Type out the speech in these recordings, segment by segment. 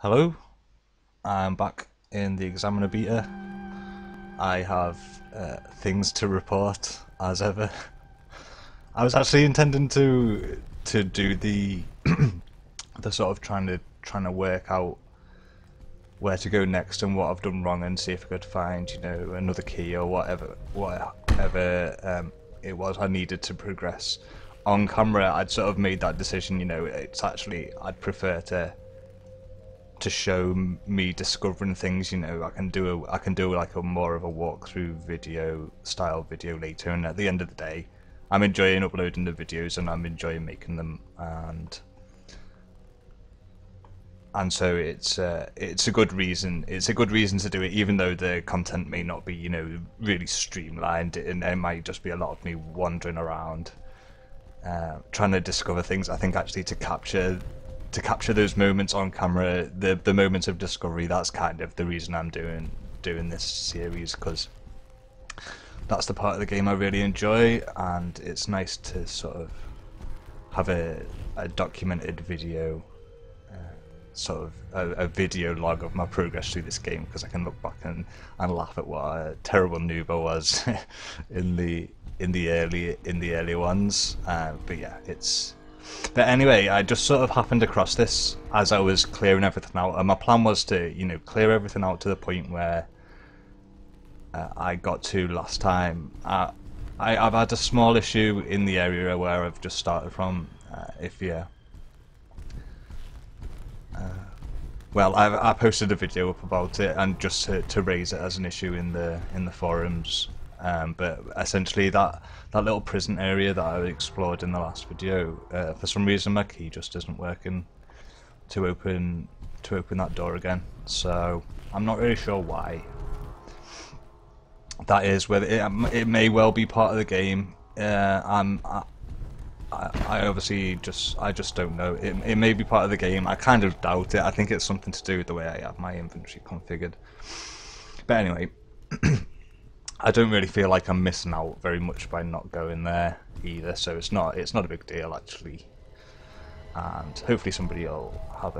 Hello, I'm back in the Examiner beta. I have things to report as ever. I was actually intending to do the the sort of trying to work out where to go next and what I've done wrong and see if I could find another key or whatever it was I needed to progress. On camera, I'd sort of made that decision. It's actually I'd prefer to show me discovering things. I can do like a more of a walkthrough video style video later, and at the end of the day I'm enjoying uploading the videos and I'm enjoying making them, and so it's a good reason to do it, even though the content may not be really streamlined, and it might just be a lot of me wandering around trying to discover things. I think actually to capture those moments on camera, the moments of discovery, that's kind of the reason I'm doing this series, because that's the part of the game I really enjoy, and it's nice to sort of have a documented video, sort of a video log of my progress through this game, because I can look back and laugh at what a terrible noob I was in the early ones. But yeah, But anyway, I just sort of happened across this as I was clearing everything out, and my plan was to, clear everything out to the point where I got to last time. I've had a small issue in the area where I've just started from. Well, I posted a video up about it, and just to raise it as an issue in the forums. But essentially, that little prison area that I explored in the last video, for some reason my key just isn't working to open that door again. So I'm not really sure why that is. Whether it may well be part of the game. I obviously I just don't know. It may be part of the game. I kind of doubt it. I think it's something to do with the way I have my inventory configured. But anyway. I don't really feel like I'm missing out very much by not going there either, so it's not a big deal actually, and hopefully somebody will have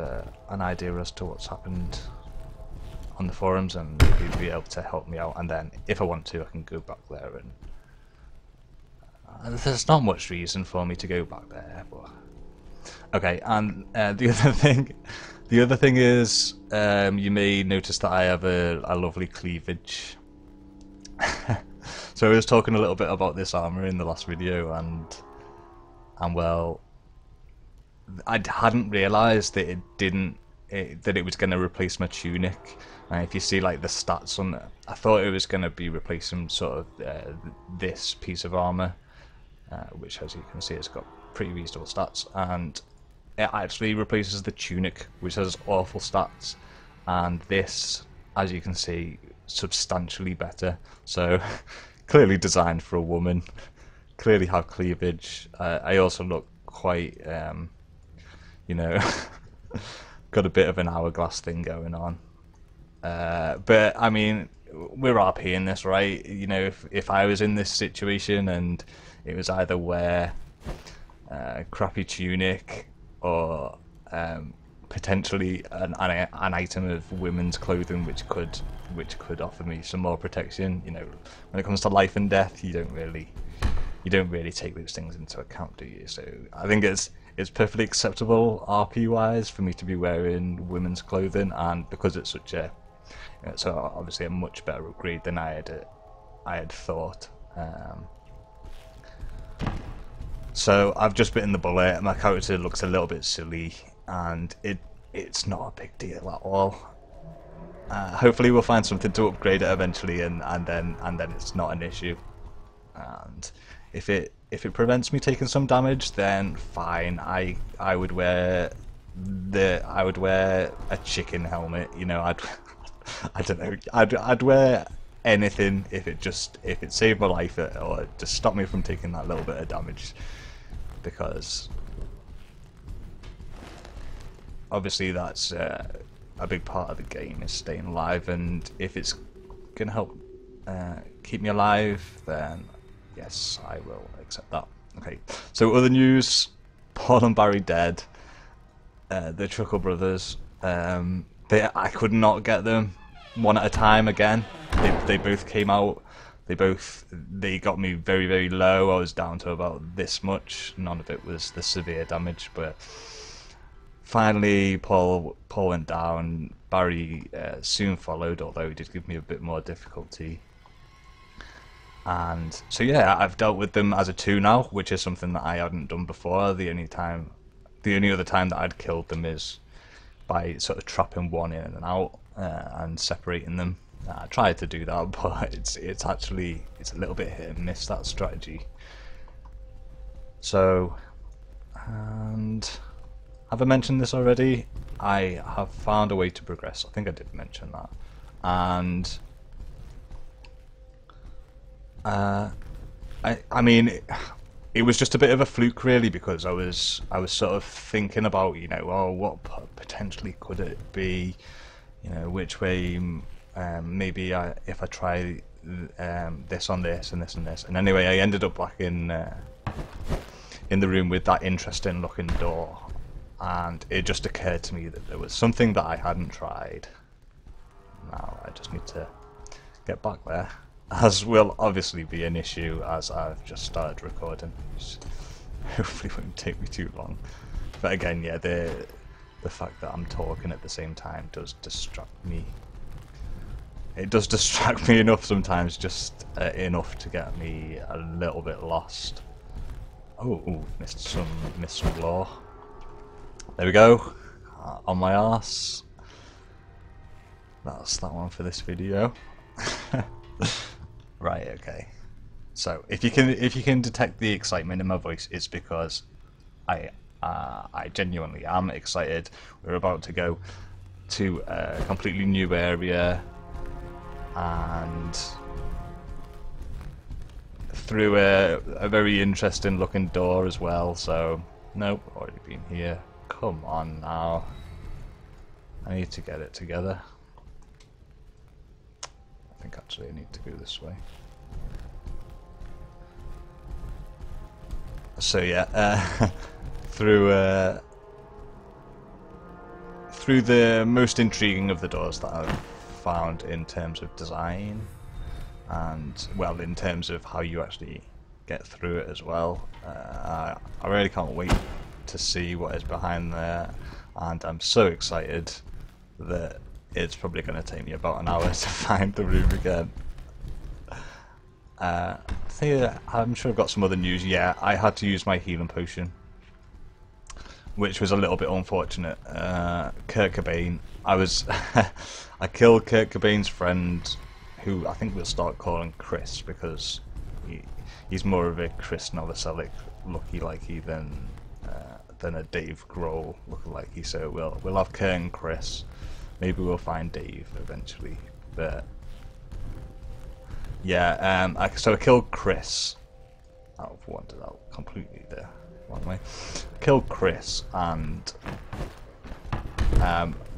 an idea as to what's happened on the forums and maybe be able to help me out, and then if I want to I can go back there, and there's not much reason for me to go back there, but okay. And the other thing is, you may notice that I have a lovely cleavage. So I was talking a little bit about this armor in the last video, and well, I hadn't realised that that it was going to replace my tunic. And if you see like the stats on it, I thought it was going to be replacing sort of this piece of armor, which, as you can see, it's got pretty reasonable stats, and it actually replaces the tunic, which has awful stats, and this, as you can see, substantially better. So clearly designed for a woman, clearly have cleavage. I also look quite got a bit of an hourglass thing going on, but I mean, we're RP in this, right? If I was in this situation and it was either wear crappy tunic or potentially an item of women's clothing which could offer me some more protection. When it comes to life and death, you don't really take those things into account, do you? So I think it's perfectly acceptable RP wise for me to be wearing women's clothing, and because it's such a so obviously a much better upgrade than I had thought. So I've just bitten the bullet. My character looks a little bit silly, and it's not a big deal at all. Hopefully we'll find something to upgrade it eventually, and then it's not an issue. And if it prevents me taking some damage, then fine. I would wear a chicken helmet. I don't know. I'd wear anything if it saved my life, or just stopped me from taking that little bit of damage, because obviously that's a big part of the game, is staying alive, and if it's gonna help keep me alive, then yes, I will accept that. Okay, so other news: Paul and Barry dead. The Truckle brothers. I could not get them one at a time again. They both came out. They got me very, very low. I was down to about this much. None of it was the severe damage, but finally Paul went down. Barry soon followed, although he did give me a bit more difficulty. And so yeah, I've dealt with them as a 2 now, which is something that I hadn't done before. The only other time that I'd killed them is by sort of trapping one in and out and separating them. I tried to do that, but it's a little bit hit and miss, that strategy. So, and have I mentioned this already? I have found a way to progress. I think I did mention that. And I mean, it was just a bit of a fluke, really, because I was sort of thinking about, you know, oh, what potentially could it be, you know, which way, maybe if I try this on this and this and this. And anyway, I ended up back in the room with that interesting looking door, and it just occurred to me that there was something that I hadn't tried. Now I just need to get back there, as will obviously be an issue as I've just started recording, which hopefully won't take me too long. But again, yeah, the fact that I'm talking at the same time does distract me. It does distract me enough sometimes, just enough to get me a little bit lost. Oh, missed some law. There we go. On my arse. That's that one for this video. Right, okay. So if you can detect the excitement in my voice, it's because I genuinely am excited. We're about to go to a completely new area and through a very interesting looking door as well. So nope, already been here. Come on now. I need to get it together. I think actually I need to go this way. So yeah, through the most intriguing of the doors that I've found in terms of design, and well, in terms of how you actually get through it as well. I really can't wait to see what is behind there, and I'm so excited that it's probably going to take me about an hour to find the room again. I'm sure I've got some other news. Yeah, I had to use my healing potion, which was a little bit unfortunate. Kurt Cobain, I killed Kurt Cobain's friend, who I think we'll start calling Chris, because he's more of a Chris Novoselic looky-likey than a Dave Grohl looky-likey. So we'll have Kurt and Chris. Maybe we'll find Dave eventually, but yeah. So I killed Chris. I've wandered out completely there. One way. Killed Chris and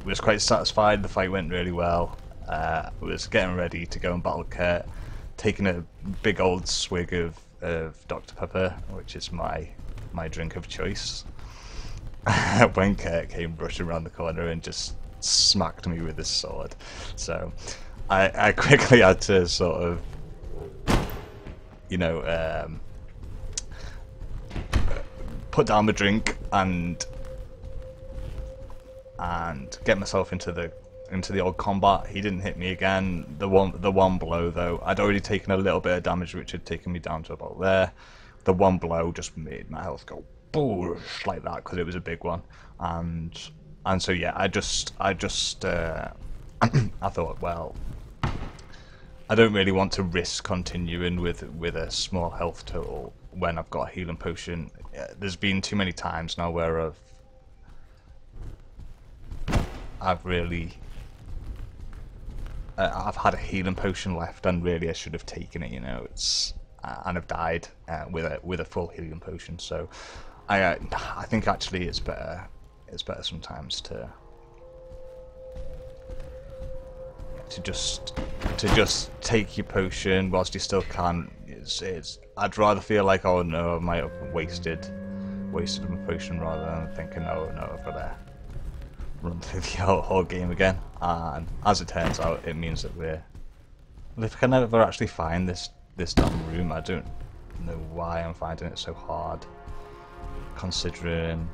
was quite satisfied. The fight went really well. Was getting ready to go and battle Kurt, taking a big old swig of Dr. Pepper, which is my drink of choice. When Kurt came rushing around the corner and just smacked me with his sword. So I quickly had to sort of, you know, put down the drink and get myself into the old combat. He didn't hit me again. The one blow though, I'd already taken a little bit of damage, which had taken me down to about there. The one blow just made my health go boosh like that, because it was a big one. And so yeah, I thought, well, I don't really want to risk continuing with a small health total when I've got a healing potion. There's been too many times now where I've had a healing potion left, and really I should have taken it, you know. And I've died with a full healing potion. So I think actually it's better sometimes to just take your potion whilst you still can. I'd rather feel like, oh no, I might have wasted my potion, rather than thinking, oh no, I've got to run through the whole game again. And as it turns out, it means that we're... Well, if I can ever actually find this damn room, I don't know why I'm finding it so hard. Considering...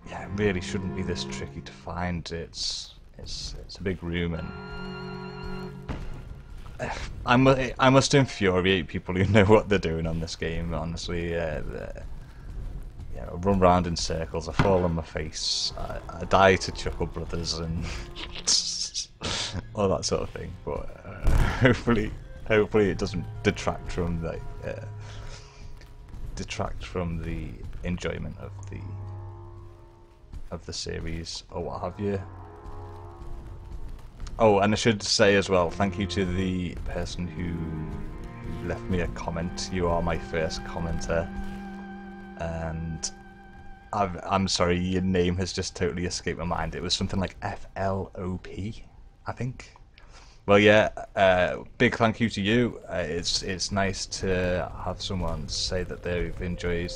Yeah, it really shouldn't be this tricky to find. It's a big room, and I must infuriate people who know what they're doing on this game. Honestly, yeah, I run around in circles. I fall on my face. I die to Chuckle Brothers and all that sort of thing. But hopefully it doesn't detract from the enjoyment of the series or what have you. Oh, and I should say as well, thank you to the person who left me a comment. You are my first commenter, and I'm sorry, your name has just totally escaped my mind. It was something like FLOP, I think. Well, yeah, big thank you to you. It's nice to have someone say that they've enjoyed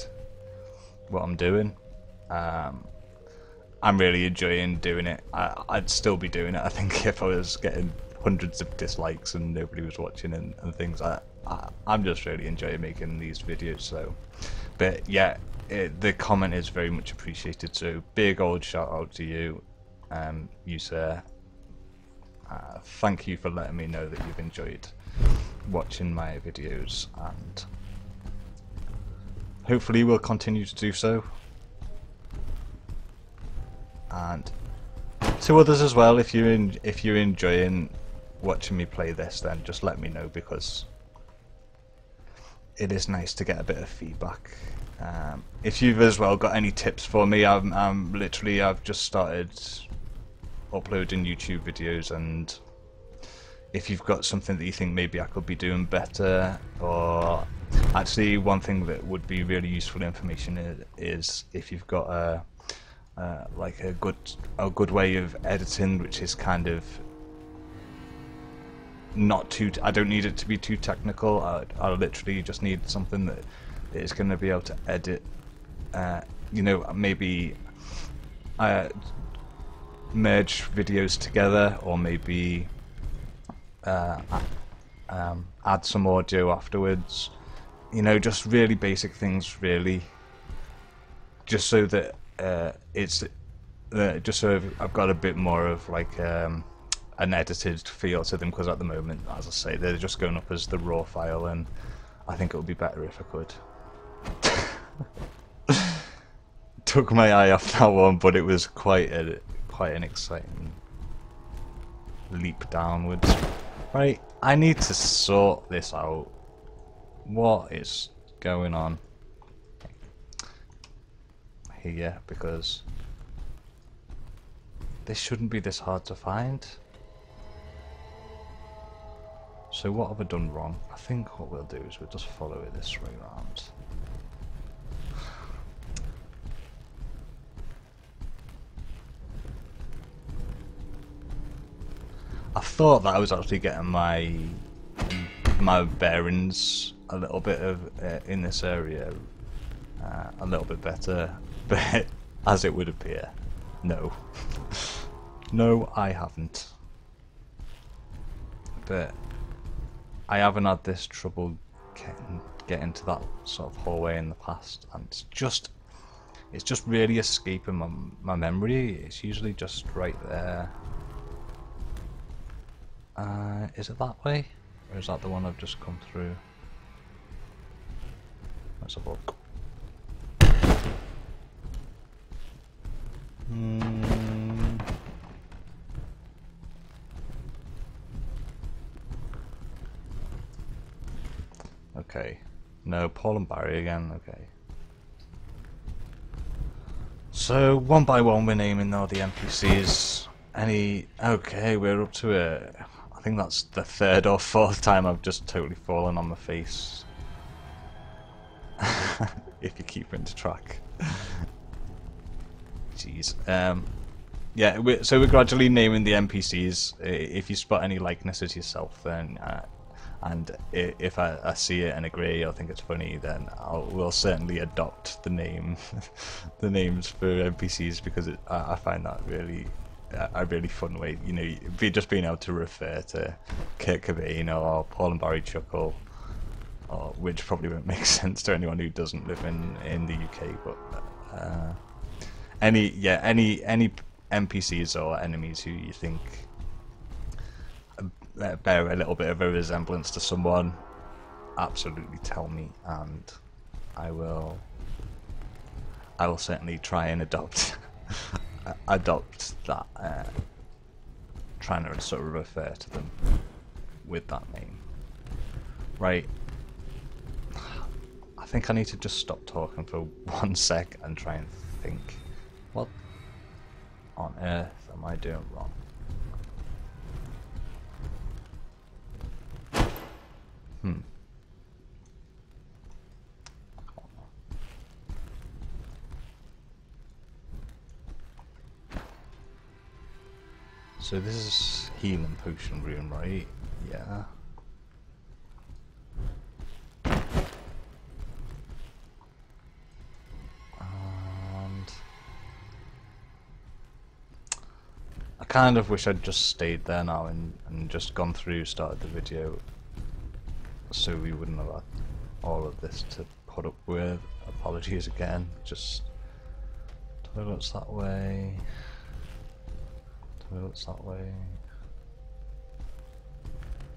what I'm doing. I'm really enjoying doing it. I'd still be doing it, I think, if I was getting hundreds of dislikes and nobody was watching and things. I'm just really enjoying making these videos. So, but yeah, the comment is very much appreciated. So big old shout out to you, you sir. Thank you for letting me know that you've enjoyed watching my videos, and hopefully we'll continue to do so. And to others as well, if you're enjoying watching me play this, then just let me know, because it is nice to get a bit of feedback. If you've as well got any tips for me, I've just started uploading YouTube videos, and if you've got something that you think maybe I could be doing better, or actually one thing that would be really useful information is if you've got like a good way of editing, which is kind of not too... I don't need it to be too technical. I literally just need something that is going to be able to edit, you know, maybe merge videos together, or maybe add some audio afterwards. You know, just really basic things, really, just so that just so I've got a bit more of like an edited feel to them, because at the moment, as I say, they're just going up as the raw file, and I think it would be better if I could. Took my eye off that one, but it was quite an exciting leap downwards. Right, I need to sort this out. What is going on here? Because this shouldn't be this hard to find. So what have I done wrong? I think what we'll do is we'll just follow it this way round. I thought that I was actually getting my bearings a little bit of in this area a little bit better, but as it would appear, no. No, I haven't. But I haven't had this trouble getting to that sort of hallway in the past, and it's just really escaping my memory. It's usually just right there. Is it that way? Or is that the one I've just come through? Let's have a look. Okay. No, Paul and Barry again, okay. So, one by one we're naming all the NPCs. Okay, we're up to it. I think that's the third or fourth time I've just totally fallen on my face. If you keep into track. Jeez. So we're gradually naming the NPCs. If you spot any likenesses yourself, then And if I see it and agree or think it's funny, then we'll certainly adopt the name, the names for NPCs, because I find that really a really fun way. You know, just being able to refer to Kurt Cobain or Paul and Barry Chuckle, or, which probably won't make sense to anyone who doesn't live in the UK, but any NPCs or enemies who you think bear a little bit of a resemblance to someone, absolutely tell me, and I will certainly try and adopt that, trying to sort of refer to them with that name. Right, I think I need to just stop talking for 1 sec and try and think, what on earth am I doing wrong? So this is healing potion room, right? Yeah. And I kind of wish I'd just stayed there now and just gone through, started the video, so we wouldn't have had all of this to put up with. Apologies again. Just toilets that way. Toilets that way.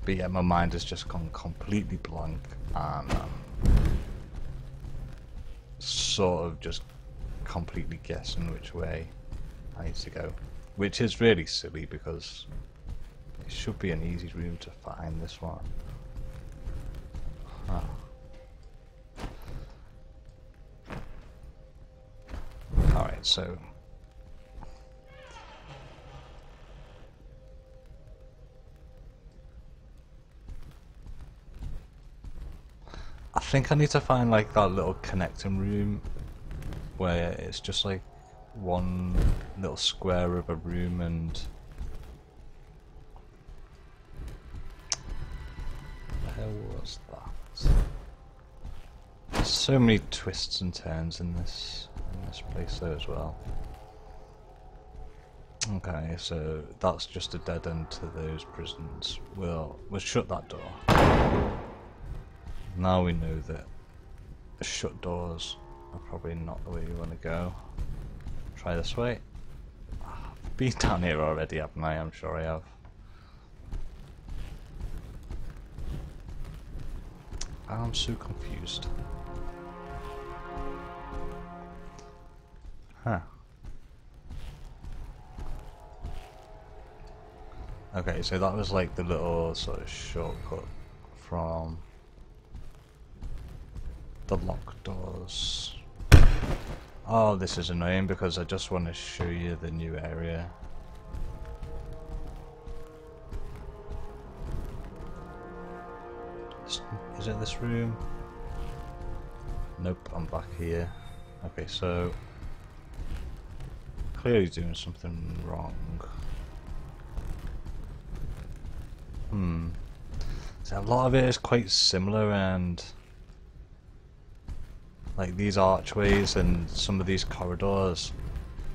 But yeah, my mind has just gone completely blank, and sort of just completely guessing which way I need to go, which is really silly because it should be an easy room to find, this one. Huh. Alright, so I think I need to find like that little connecting room where it's just like one little square of a room, and where was that? There's so many twists and turns in this place though as well. Okay, so that's just a dead end to those prisons. We'll shut that door. Now we know that shut doors are probably not the way we want to go. Try this way. I've been down here already, haven't I? I'm sure I have. I'm so confused. Huh. Okay, so that was like the little sort of shortcut from the locked doors. Oh, this is annoying because I just want to show you the new area. Is it this room? Nope, I'm back here. Okay, so clearly doing something wrong. So a lot of it is quite similar, and like these archways and some of these corridors,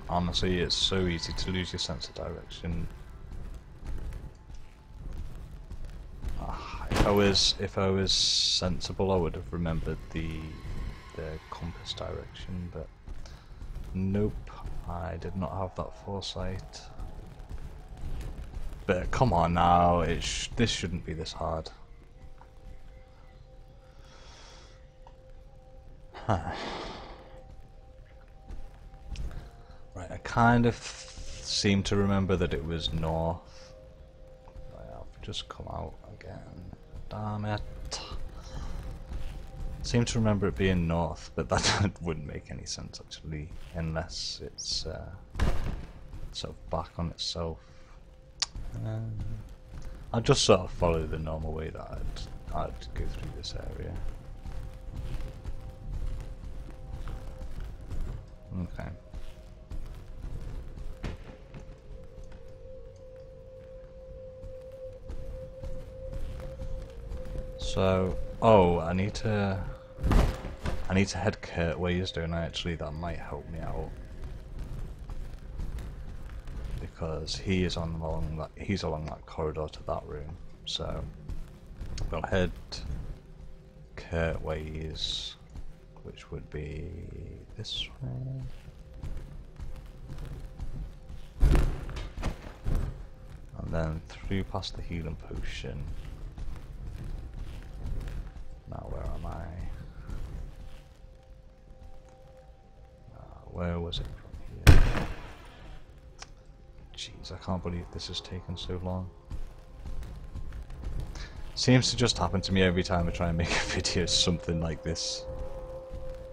honestly it's so easy to lose your sense of direction. If I was sensible, I would have remembered the compass direction, but nope, I did not have that foresight. But come on now, this shouldn't be this hard. Huh. Right, I kind of seem to remember that it was north. I've just come out again. Damn it. I seem to remember it being north, but that wouldn't make any sense actually, unless it's sort of back on itself. I'll just sort of follow the normal way that I'd go through this area. Okay. So, oh, I need to head Kurt ways, don't I? Actually, that might help me out because he's along that corridor to that room. So, we'll head Kurt ways, which would be this way. And then through past the healing potion. Now where am I? Where was it from here? Jeez, I can't believe this has taken so long. Seems to just happen to me every time I try and make a video, something like this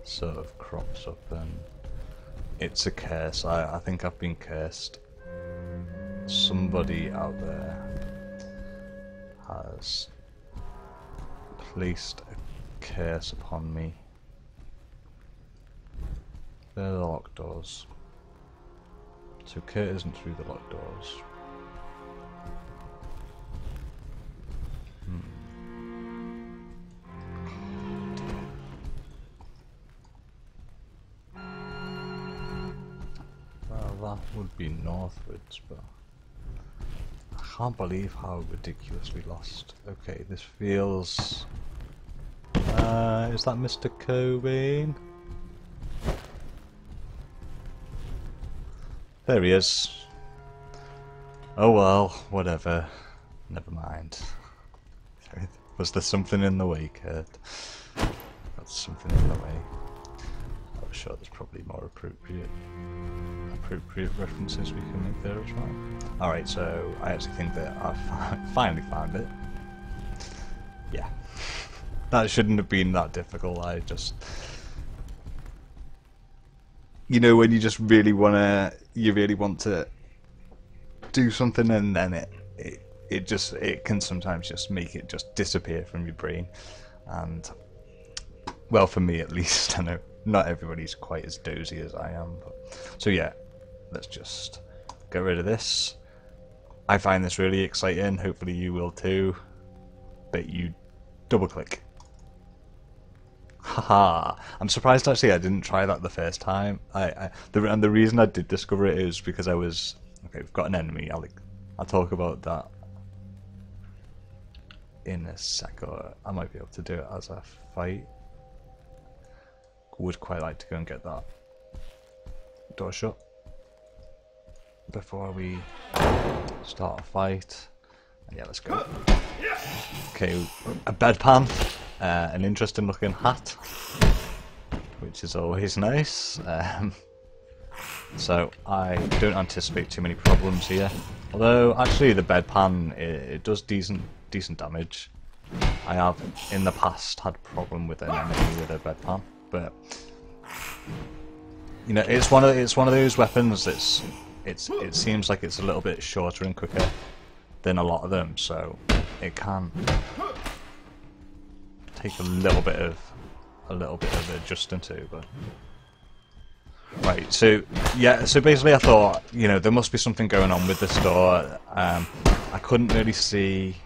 sort of crops up, and it's a curse. I think I've been cursed. Somebody out there has placed a curse upon me. They're the locked doors. So Kurt isn't through the locked doors. Well, that would be northwards, but I can't believe how ridiculously lost. Okay, this feels... is that Mr. Cobain? There he is. Oh well, whatever. Never mind. Was there something in the way, Kurt? That's something in the way. I'm sure there's probably more appropriate references we can make there as well. Alright, so I actually think that I've finally found it. Yeah. That shouldn't have been that difficult. I just... You know, when you just really want to do something, and then it can sometimes just make it just disappear from your brain. And well, for me at least, I know not everybody's quite as dozy as I am, but so yeah, let's just get rid of this. I find this really exciting, hopefully you will too. But you double click. Haha! I'm surprised actually I didn't try that the first time. And the reason I did discover it is because I was... Okay, we've got an enemy. I'll talk about that in a sec, or I might be able to do it as I fight. Would quite like to go and get that door shut before we start a fight. And yeah, let's go. Okay, a bedpan. An interesting looking hat, which is always nice. So I don't anticipate too many problems here. Although actually the bedpan it does decent damage. I have in the past had problem with an enemy with a bedpan, but you know it's one of those weapons that's it seems like it's a little bit shorter and quicker than a lot of them, so it can take a little bit of adjusting to, but right. So yeah, so basically I thought, you know, there must be something going on with this door. I couldn't really see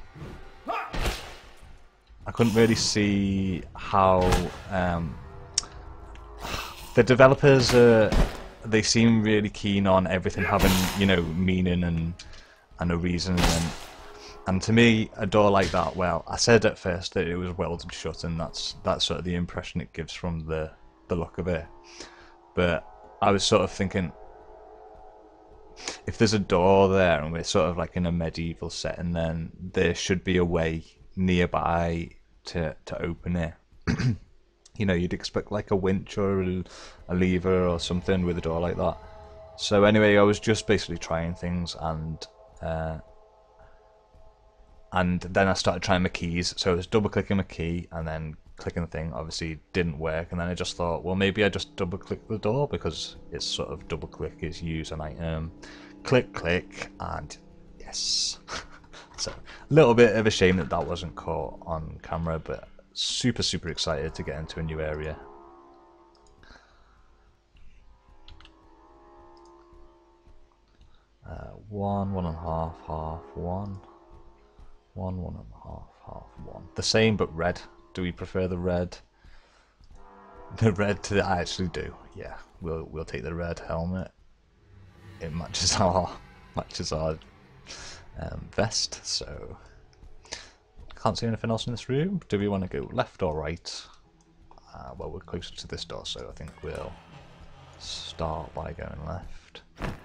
how the developers they seem really keen on everything having, you know, meaning and a reason, and to me, a door like that, well, I said at first that it was welded shut, and that's sort of the impression it gives from the look of it. But I was sort of thinking, if there's a door there and we're sort of like in a medieval setting, then there should be a way nearby to open it. You know, you'd expect like a winch or a lever or something with a door like that. So anyway, I was just basically trying things, and then I started trying my keys. So I was double clicking my key and then clicking the thing. Obviously didn't work, and then I just thought, well, maybe I just double click the door, because it's sort of double click is use an item, click click, and yes. So a little bit of a shame that wasn't caught on camera, but super excited to get into a new area. One and a half, half, one and a half, 1. The same but red. Do we prefer the red? The red to I actually do. Yeah, we'll take the red helmet. It matches our vest, so can't see anything else in this room. Do we want to go left or right? Well, we're closer to this door, so I think we'll start by going left. And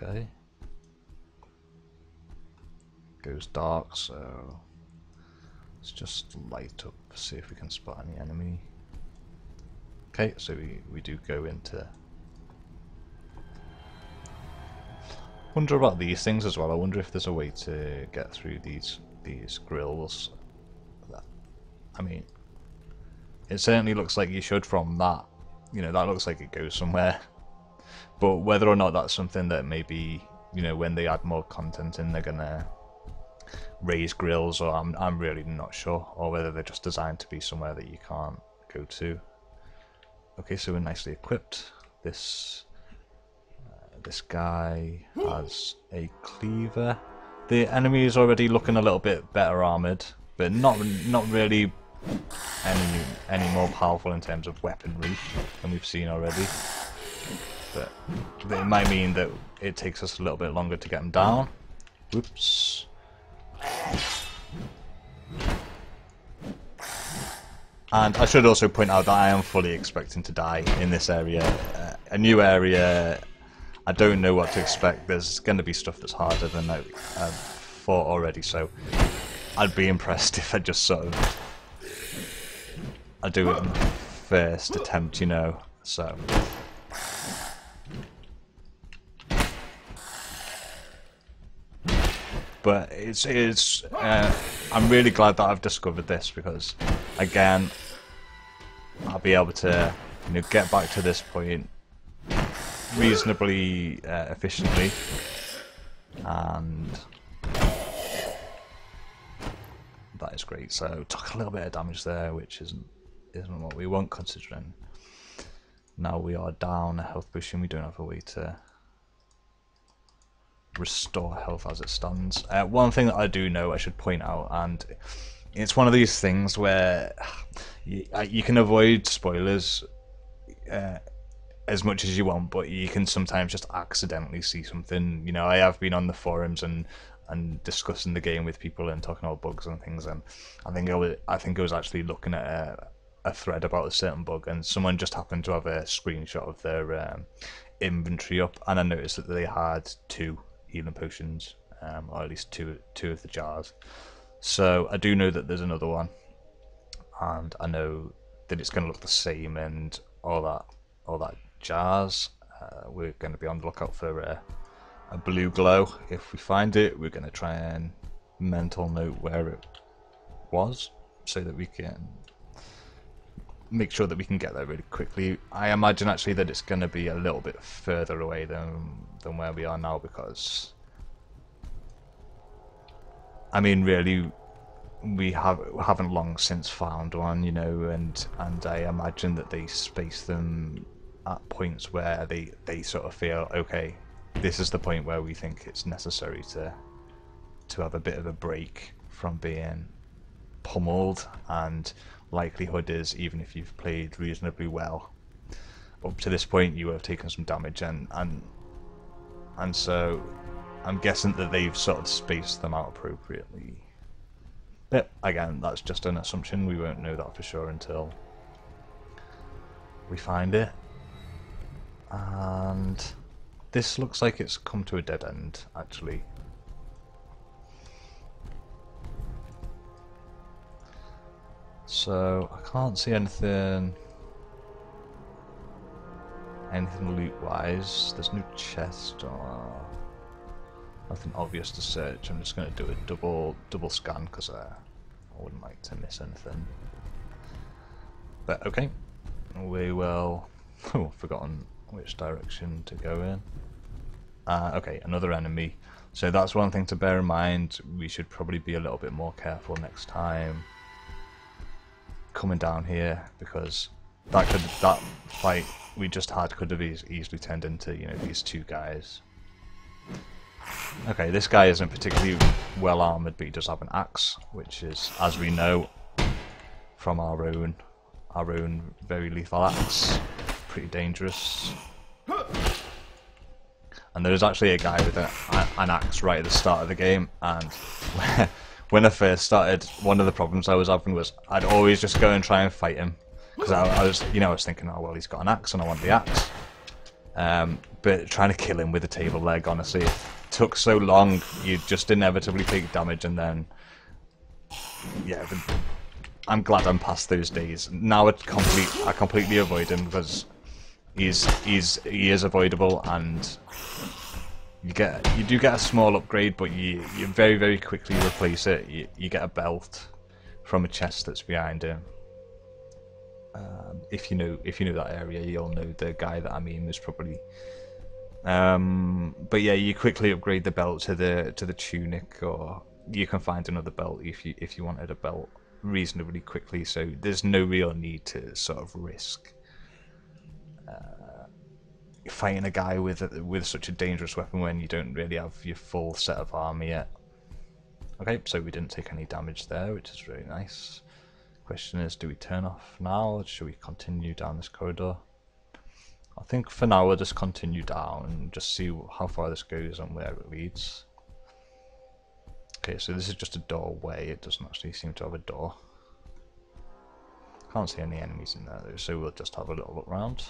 okay, goes dark, so let's just light up, see if we can spot any enemy. Okay, so we do go into. Wonder about these things as well. I wonder if there's a way to get through these grills. I mean, it certainly looks like you should from that. You know, that looks like it goes somewhere. But whether or not that's something that maybe, you know, when they add more content in, they're gonna raise grills, or I'm really not sure, or whether they're just designed to be somewhere that you can't go to. Okay, so we're nicely equipped. This guy has a cleaver. The enemy is already looking a little bit better armored, but not really any more powerful in terms of weaponry than we've seen already. But it might mean that it takes us a little bit longer to get him down. Whoops. And I should also point out that I am fully expecting to die in this area. A new area, I don't know what to expect. There's going to be stuff that's harder than I've fought already, so I'd be impressed if I just sort of I do it in first attempt, you know. So but I'm really glad that I've discovered this, because again I'll be able to, you know, get back to this point reasonably efficiently, and that is great. So took a little bit of damage there, which isn't what we want, considering now we are down a health potion. We don't have a way to restore health as it stands. One thing that I do know, I should point out, and it's one of these things where you can avoid spoilers as much as you want, but you can sometimes just accidentally see something. You know, I have been on the forums and discussing the game with people and talking about bugs and things, and I think I was actually looking at a thread about a certain bug, and someone just happened to have a screenshot of their inventory up, and I noticed that they had 2 healing potions, or at least two of the jars. So I do know that there's another one, and I know that it's going to look the same and all that jazz. We're going to be on the lookout for a blue glow. If we find it, we're going to try and mental note where it was, so that we can make sure that we can get there really quickly. I imagine actually that it's going to be a little bit further away than where we are now, because I mean, really, we haven't long since found one, you know, and I imagine that they space them at points where they sort of feel, okay, this is the point where we think it's necessary to have a bit of a break from being pummeled, and likelihood is, even if you've played reasonably well up to this point, you have taken some damage, and so I'm guessing that they've sort of spaced them out appropriately. But again, that's just an assumption. We won't know that for sure until we find it. And this looks like it's come to a dead end, actually. So I can't see anything loot-wise. There's no chest or nothing obvious to search. I'm just going to do a double scan, because I wouldn't like to miss anything. But okay, we will. Oh, forgotten which direction to go in. Okay, another enemy. So that's one thing to bear in mind. We should probably be a little bit more careful next time coming down here, because that fight we just had could have easily turned into, you know, these 2 guys. Okay, this guy isn't particularly well armoured, but he does have an axe, which is, as we know, from our own very lethal axe. Pretty dangerous. And there was actually a guy with an axe right at the start of the game, and when I first started, one of the problems I was having was I'd always just go and try and fight him, because I was thinking, oh well, he's got an axe and I want the axe. But trying to kill him with a table leg, honestly, it took so long. You just inevitably take damage, and then yeah. I'm glad I'm past those days. Now I completely avoid him because he is avoidable, and you do get a small upgrade, but you very, very quickly replace it. You get a belt from a chest that's behind him. If you know that area, you'll know the guy that I mean was probably. But yeah, you quickly upgrade the belt to the tunic, or you can find another belt if you wanted a belt reasonably quickly. So there's no real need to sort of risk fighting a guy with such a dangerous weapon when you don't really have your full set of armor yet. Okay, so we didn't take any damage there, which is really nice. Question is, do we turn off now, or should we continue down this corridor? I think for now we'll just continue down and just see how far this goes and where it leads. Okay, so this is just a doorway. It doesn't actually seem to have a door. Can't see any enemies in there though, so we'll just have a little look around.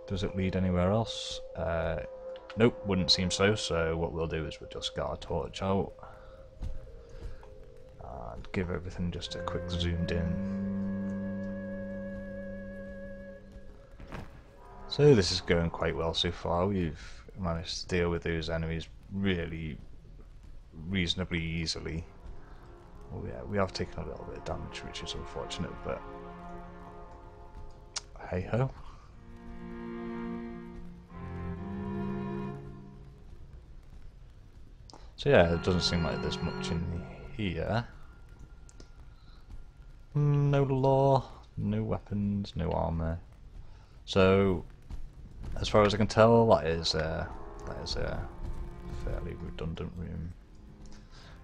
Does it lead anywhere else? Nope, wouldn't seem so. So what we'll do is we'll just get our torch out and give everything just a quick zoomed in. So this is going quite well so far. We've managed to deal with those enemies really reasonably easily. Well, yeah, we have taken a little bit of damage, which is unfortunate, but hey ho. So yeah, it doesn't seem like there's much in here. No law, no weapons, no armor. So, as far as I can tell, that is a fairly redundant room.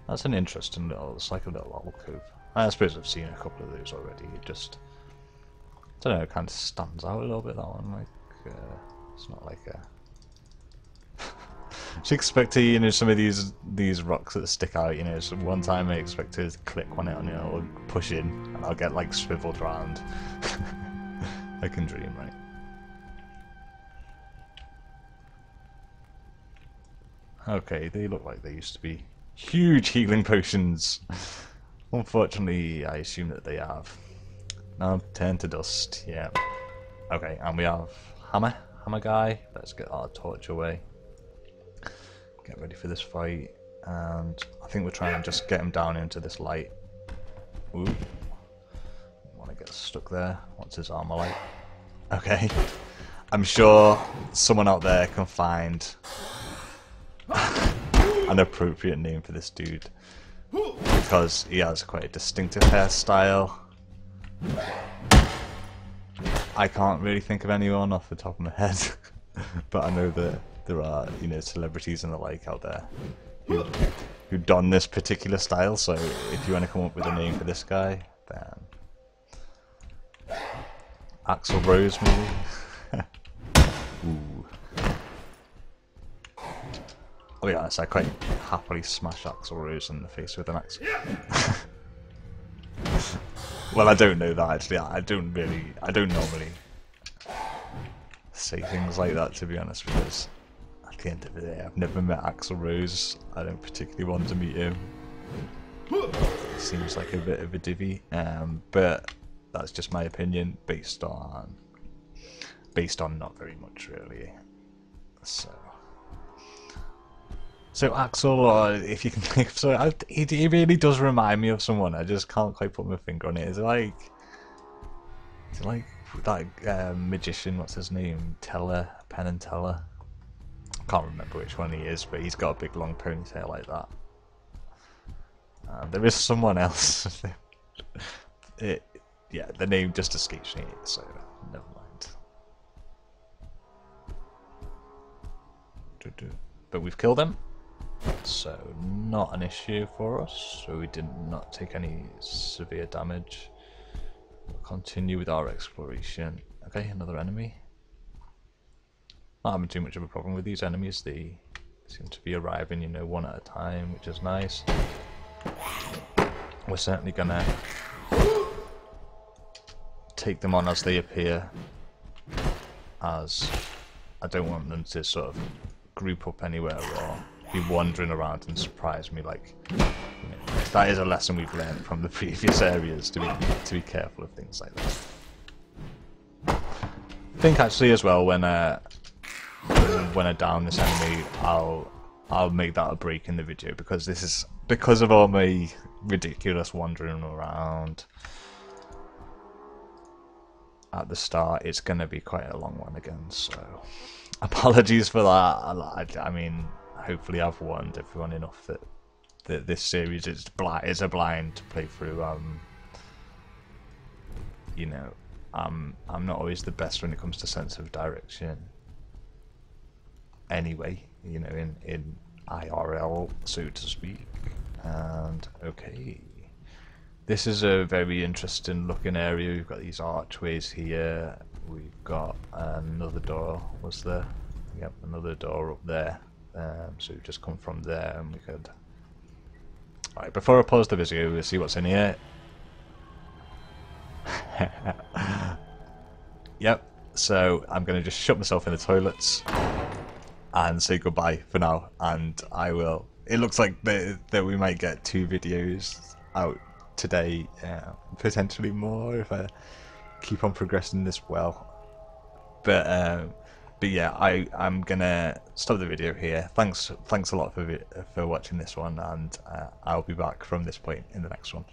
That's an interesting little, it's like a little alcove. I suppose I've seen a couple of those already. It just, I don't know, it kind of stands out a little bit, that one. Like, it's not like a... I expect to, some of these rocks that stick out, so one time I expect to click on it and it'll push in and I'll get like swiveled round. I can dream, right? Okay, they look like they used to be huge healing potions. Unfortunately, I assume that they have. Now turn to dust, yeah. Okay, and we have hammer guy. Let's get our torch away. Get ready for this fight, and I think we're trying to just get him down into this light. Ooh. Want to get stuck there. What's his armor like? Okay. I'm sure someone out there can find an appropriate name for this dude, because he has quite a distinctive hairstyle. I can't really think of anyone off the top of my head, but I know that there are, celebrities and the like out there who don this particular style. So if you want to come up with a name for this guy, then Axl Rose maybe. Ooh. I'll be honest, I quite happily smash Axl Rose in the face with an axe. Well, I don't know that actually. I don't normally say things like that, to be honest, because at the end of the day, I've never met Axl Rose. I don't particularly want to meet him. Seems like a bit of a divvy, but that's just my opinion based on not very much really. So Axel, or if you can think of so, he really does remind me of someone. I just can't quite put my finger on it. Is it like that magician? What's his name? Penn and Teller. I can't remember which one he is, but he's got a big long ponytail like that. There is someone else. Yeah, the name just escapes me, so never mind. but we've killed him, so not an issue for us. So we did not take any severe damage. We'll continue with our exploration. Okay, another enemy. Not having too much of a problem with these enemies. They seem to be arriving, you know, one at a time, which is nice. We're certainly gonna take them on as they appear, as I don't want them to sort of group up anywhere or be wandering around and surprise me. Like, you know, that is a lesson we've learned from the previous areas, to be careful of things like that. I think actually as well, when I down this enemy, I'll make that a break in the video, because this is because of all my ridiculous wandering around at the start. It's going to be quite a long one again, so apologies for that. I mean, hopefully I've warned everyone enough that this series is a blind playthrough. You know, I'm not always the best when it comes to sense of direction. Anyway, you know, in IRL, so to speak. And okay, this is a very interesting looking area. We've got these archways here. We've got another door. Was there? Yep, another door up there. So we've just come from there, and we could. Alright, before I pause the video, we'll see what's in here. Yep. So I'm gonna just shut myself in the toilets and say goodbye for now, and I will. It looks like that we might get 2 videos out today, potentially more if I keep on progressing this well. But yeah, I'm gonna stop the video here. Thanks a lot for watching this one, and I'll be back from this point in the next one.